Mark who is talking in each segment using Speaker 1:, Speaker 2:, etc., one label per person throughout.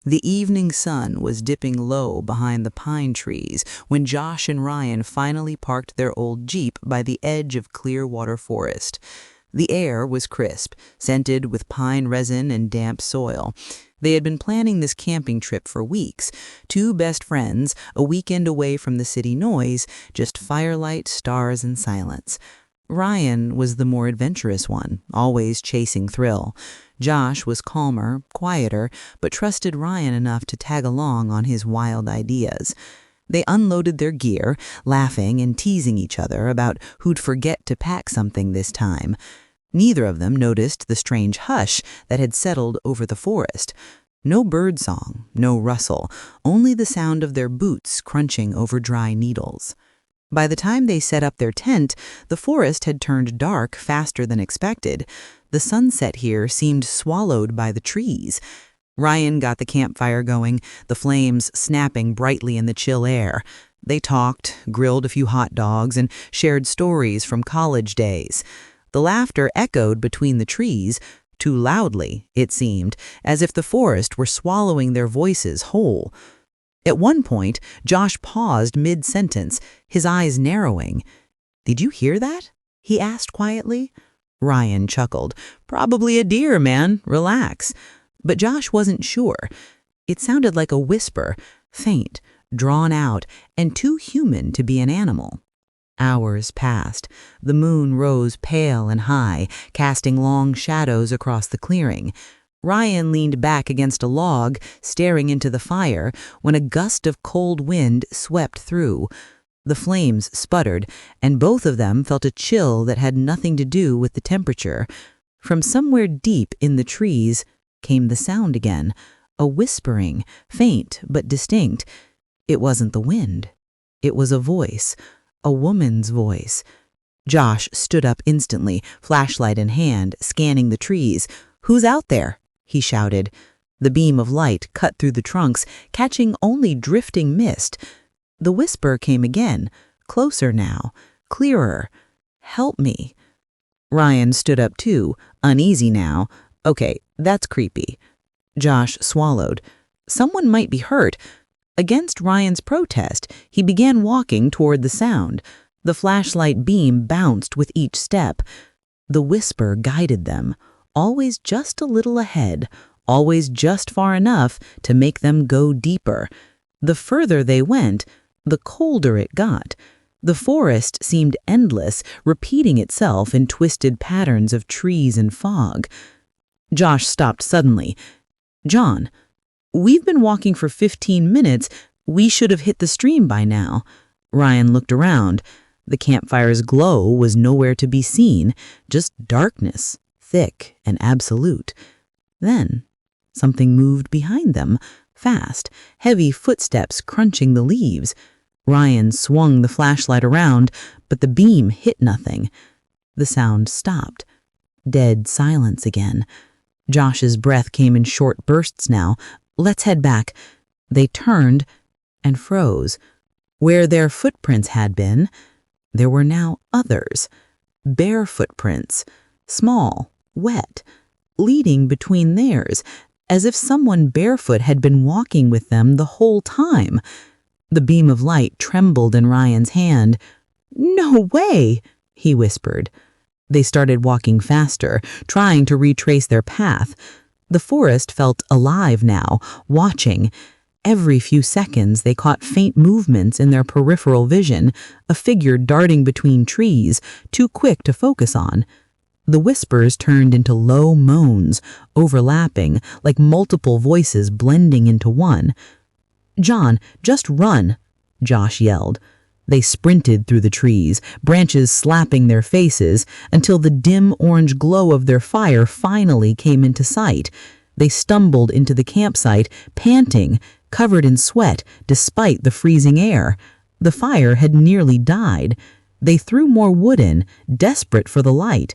Speaker 1: The evening sun was dipping low behind the pine trees when Josh and Ryan finally parked their old Jeep by the edge of Clearwater Forest. The air was crisp, scented with pine resin and damp soil. They had been planning this camping trip for weeks. Two best friends, a weekend away from the city noise, just firelight, stars, and silence. Ryan was the more adventurous one, always chasing thrill. Josh was calmer, quieter, but trusted Ryan enough to tag along on his wild ideas. They unloaded their gear, laughing and teasing each other about who'd forget to pack something this time. Neither of them noticed the strange hush that had settled over the forest. No birdsong, no rustle, only the sound of their boots crunching over dry needles. By the time they set up their tent, the forest had turned dark faster than expected. The sunset here seemed swallowed by the trees. Ryan got the campfire going, the flames snapping brightly in the chill air. They talked, grilled a few hot dogs, and shared stories from college days. The laughter echoed between the trees, too loudly, it seemed, as if the forest were swallowing their voices whole. At one point, Josh paused mid-sentence, his eyes narrowing. "Did you hear that?" he asked quietly. Ryan chuckled. "Probably a deer, man. Relax." But Josh wasn't sure. It sounded like a whisper, faint, drawn out, and too human to be an animal. Hours passed. The moon rose pale and high, casting long shadows across the clearing. Ryan leaned back against a log, staring into the fire, when a gust of cold wind swept through. The flames sputtered, and both of them felt a chill that had nothing to do with the temperature. From somewhere deep in the trees came the sound again, a whispering, faint but distinct. It wasn't the wind. It was a voice, a woman's voice. Josh stood up instantly, flashlight in hand, scanning the trees. "Who's out there?" he shouted. The beam of light cut through the trunks, catching only drifting mist. The whisper came again, closer now, clearer. "Help me." Ryan stood up too, uneasy now. "Okay, that's creepy." Josh swallowed. Someone might be hurt. Against Ryan's protest, he began walking toward the sound. The flashlight beam bounced with each step. The whisper guided them, always just a little ahead, always just far enough to make them go deeper. The further they went, the colder it got. The forest seemed endless, repeating itself in twisted patterns of trees and fog. Josh stopped suddenly. "John, we've been walking for 15 minutes. We should have hit the stream by now." Ryan looked around. The campfire's glow was nowhere to be seen, just darkness, thick and absolute. Then something moved behind them, fast, heavy footsteps crunching the leaves. Ryan swung the flashlight around, but the beam hit nothing. The sound stopped. Dead silence again. Josh's breath came in short bursts now. "Let's head back." They turned and froze. Where their footprints had been, there were now others. Bare footprints, small, wet, leading between theirs, as if someone barefoot had been walking with them the whole time. The beam of light trembled in Ryan's hand. "No way," he whispered. They started walking faster, trying to retrace their path. The forest felt alive now, watching. Every few seconds they caught faint movements in their peripheral vision, a figure darting between trees, too quick to focus on. The whispers turned into low moans, overlapping, like multiple voices blending into one. "John, just run," Josh yelled. They sprinted through the trees, branches slapping their faces, until the dim orange glow of their fire finally came into sight. They stumbled into the campsite, panting, covered in sweat despite the freezing air. The fire had nearly died. They threw more wood in, desperate for the light.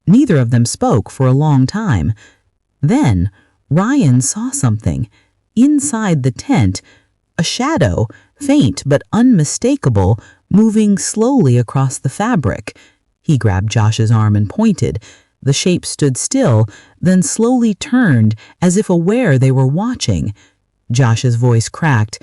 Speaker 1: Neither of them spoke for a long time. Then Ryan saw something. Inside the tent, a shadow, faint but unmistakable, moving slowly across the fabric. He grabbed Josh's arm and pointed. The shape stood still, then slowly turned, as if aware they were watching. Josh's voice cracked.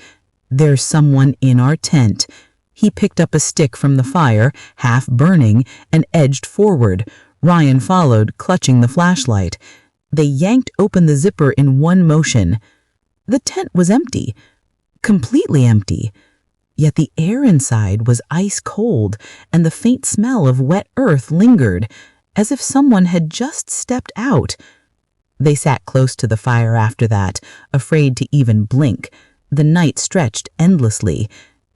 Speaker 1: "There's someone in our tent." He picked up a stick from the fire, half burning, and edged forward. Ryan followed, clutching the flashlight. They yanked open the zipper in one motion. The tent was empty, completely empty. Yet the air inside was ice cold, and the faint smell of wet earth lingered, as if someone had just stepped out. They sat close to the fire after that, afraid to even blink. The night stretched endlessly.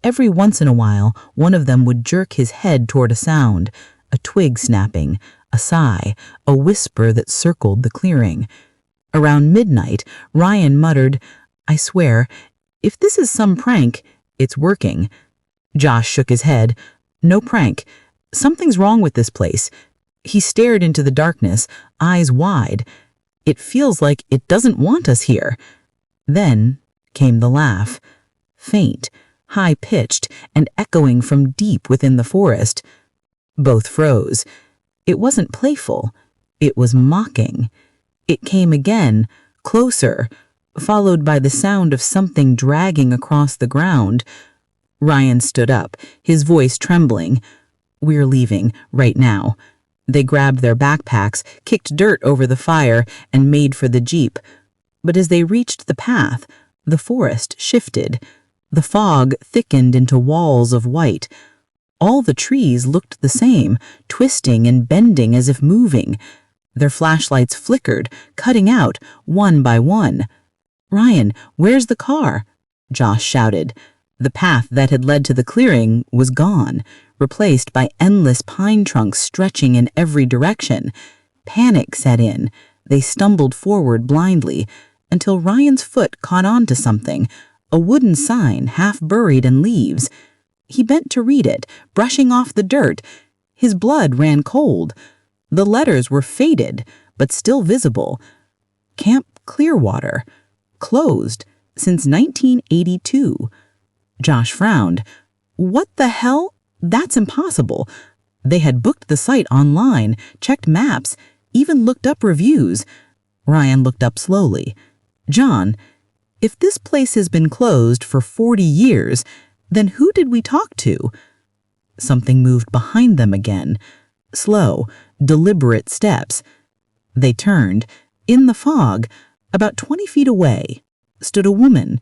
Speaker 1: Every once in a while, one of them would jerk his head toward a sound, a twig snapping, a sigh, a whisper that circled the clearing. Around midnight, Ryan muttered, "I swear, if this is some prank, it's working." Josh shook his head. "No prank. Something's wrong with this place." He stared into the darkness, eyes wide. "It feels like it doesn't want us here." Then came the laugh, faint, high-pitched, and echoing from deep within the forest. Both froze. It wasn't playful. It was mocking. It came again, closer, followed by the sound of something dragging across the ground. Ryan stood up, his voice trembling. "We're leaving, right now." They grabbed their backpacks, kicked dirt over the fire, and made for the jeep. But as they reached the path, the forest shifted. The fog thickened into walls of white. All the trees looked the same, twisting and bending as if moving. Their flashlights flickered, cutting out one by one. "Ryan, where's the car?" Josh shouted. The path that had led to the clearing was gone, replaced by endless pine trunks stretching in every direction. Panic set in. They stumbled forward blindly, until Ryan's foot caught on to something, a wooden sign half buried in leaves. He bent to read it, brushing off the dirt. His blood ran cold. The letters were faded, but still visible. Camp Clearwater. Closed since 1982. Josh frowned. "What the hell? That's impossible." They had booked the site online, checked maps, even looked up reviews. Ryan looked up slowly. "John, if this place has been closed for 40 years, then who did we talk to?" Something moved behind them again. Slow, deliberate steps. They turned. In the fog, about 20 feet away, stood a woman.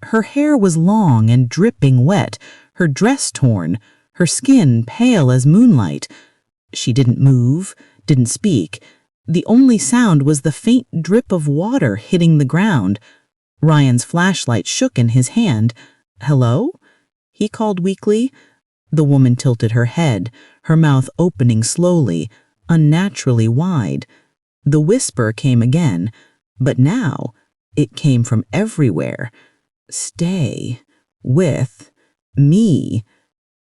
Speaker 1: Her hair was long and dripping wet, her dress torn, her skin pale as moonlight. She didn't move, didn't speak. The only sound was the faint drip of water hitting the ground. Ryan's flashlight shook in his hand. "Hello?" he called weakly. The woman tilted her head, her mouth opening slowly, unnaturally wide. The whisper came again, but now it came from everywhere. "Stay with me."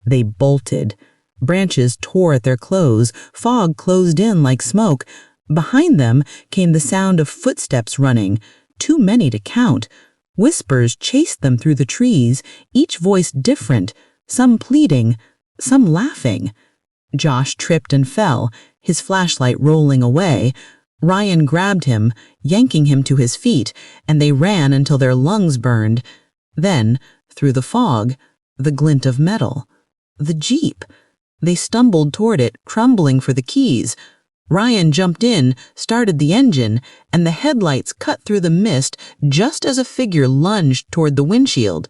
Speaker 1: They bolted. Branches tore at their clothes, fog closed in like smoke. Behind them came the sound of footsteps running, too many to count. Whispers chased them through the trees, each voice different, some pleading, some laughing. Josh tripped and fell, his flashlight rolling away. Ryan grabbed him, yanking him to his feet, and they ran until their lungs burned. Then, through the fog, the glint of metal. The jeep. They stumbled toward it, crumbling for the keys. Ryan jumped in, started the engine, and the headlights cut through the mist just as a figure lunged toward the windshield.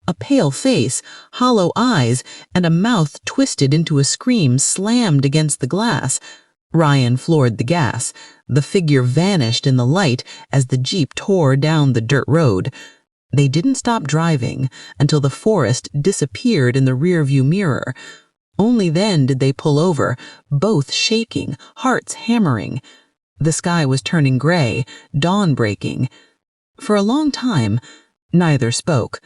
Speaker 1: A pale face, hollow eyes, and a mouth twisted into a scream slammed against the glass. Ryan floored the gas. The figure vanished in the light as the jeep tore down the dirt road. They didn't stop driving until the forest disappeared in the rearview mirror. Only then did they pull over, both shaking, hearts hammering. The sky was turning gray, dawn breaking. For a long time, neither spoke.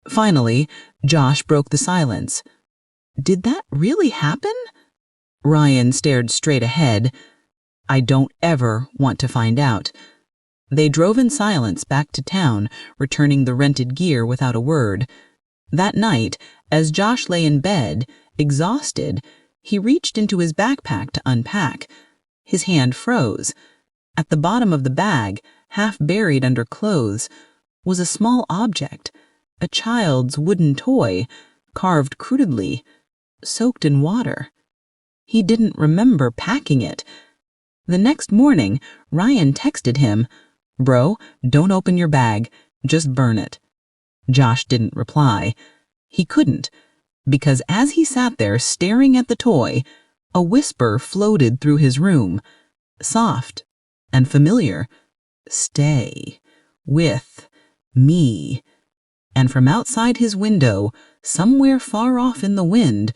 Speaker 1: Finally, Josh broke the silence. "Did that really happen?" Ryan stared straight ahead. "I don't ever want to find out." They drove in silence back to town, returning the rented gear without a word. That night, as Josh lay in bed, exhausted, he reached into his backpack to unpack. His hand froze. At the bottom of the bag, half buried under clothes, was a small object, a child's wooden toy, carved crudely, soaked in water. He didn't remember packing it. The next morning, Ryan texted him, "Bro, don't open your bag, just burn it." Josh didn't reply. He couldn't, because as he sat there staring at the toy, a whisper floated through his room, soft and familiar. "Stay with me." And from outside his window, somewhere far off in the wind,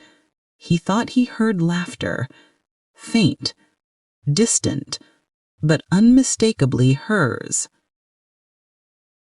Speaker 1: he thought he heard laughter, faint, distant, but unmistakably hers.